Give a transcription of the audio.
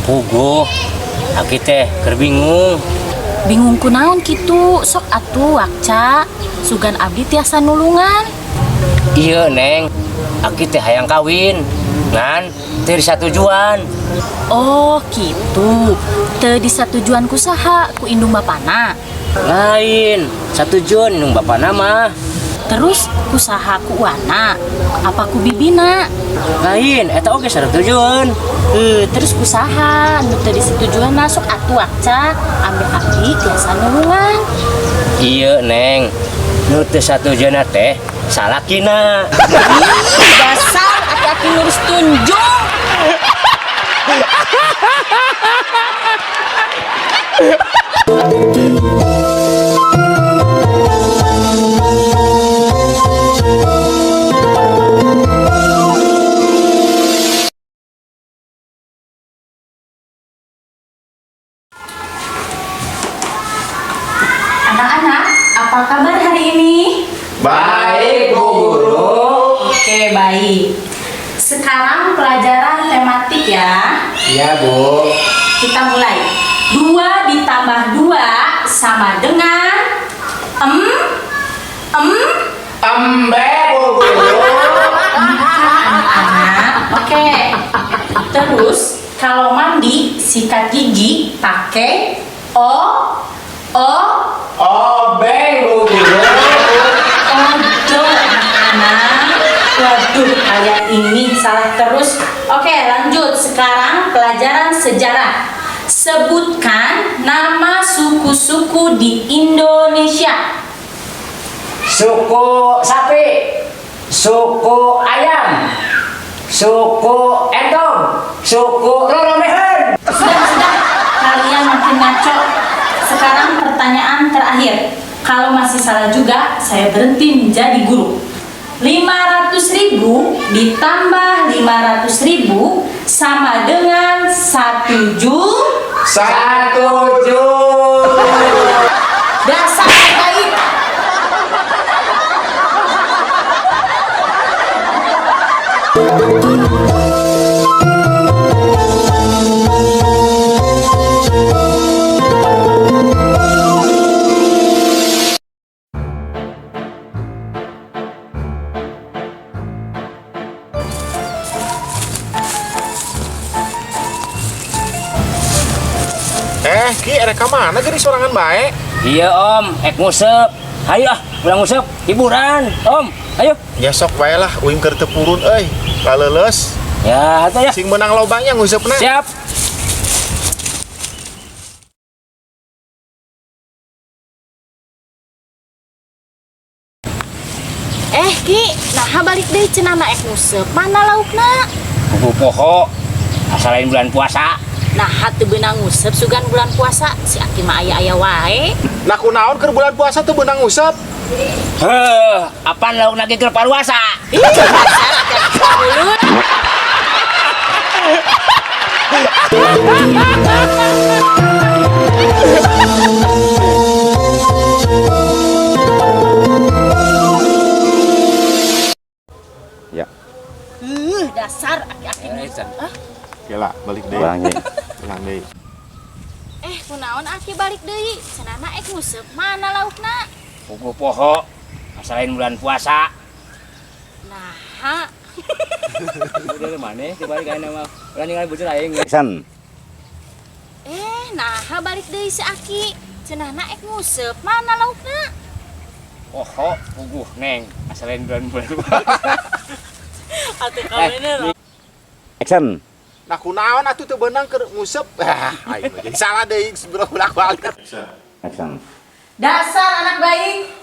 Puguh, aki teh keur bingung. Bingung kunaon kitu, sok atuh wakca. Sugan abdi tiasa nulungan. Iya Neng, aki teh hayang kawin. Ngan, teu disatujuan. Oh gitu, teu disatujuan ku saha, ku indung bapana. Lain, satujuan indung bapana mah. Terus ku saha ku wana, apa ku bibina. Lain, eta oge satujuan. Terus ku saha, nu teu disatujuan masuk atuh wakca, ambil abdi tiasa nulungan. Iya Neng, nu teu satujuan teh salakina. Dasar aki-aki nurus tunjuk. Anak-anak, apa kabar hari ini? Baik, Bu Guru. Oke, baik. Sekarang pelajaran tematik ya. Iya, Bu. Kita mulai. 2 ditambah 2 sama dengan Embe, Bu Guru. anak-anak. Oke. Terus kalau mandi sikat gigi pakai o Obeng, Bu Guru. ojo anak-anak. Waduh, kalian ini salah terus. Oke, lanjut. Sekarang pelajaran sejarah. Sebutkan nama suku-suku di Indonesia. Suku sapi, suku ayam, suku entong, suku lolomehan. Sudah, kalian makin ngaco. Sekarang pertanyaan terakhir. Kalau masih salah juga, saya berhenti menjadi guru. 500.000 ditambah 500.000 sama dengan 1 juta. Satuju. Dasar baik. Ki, ada kemana gini sorangan baik? Iya Om, ngusep. Ayo ah, pulang ngusep, hiburan. Om, ayo. Ya sok bae lah, uing keur teu purun euy. Laleles. Ya, atuh ya. Sing menang lobanya ngusepna. Siap. Ki, nah balik deh cenana ngusep. Mana laukna? Kuku poho, asalain bulan puasa. Nah, hati benang ngusep sugan bulan puasa. Si Aki mah aya-aya wae. Nah kunaon keur bulan puasa tuh benang ngusep? Apaan lauk lagi ke puasa? Ih, dasar Aki mulut. Ya. Dasar Aki mulut. Gila, balik deh. Ulangi. Ulang deh. Kunaon Aki balik deui? Cenana ngusep. Mana laukna? Kuku poho, asalain bulan puasa. Nah, Udah mana? Dibalik aja nama. Ulah ningali bocah aing. Action. nah balik deui si Aki. Cenana ngusep. Mana laukna? Poho, puguh neng, asalain bulan puasa. Atuh kawenna. Action. Nah kunaon atuh teu benang keur ngusep? Aing mah jadi salah deui sebenarnya ulah balik. Action. Dasar anak baik.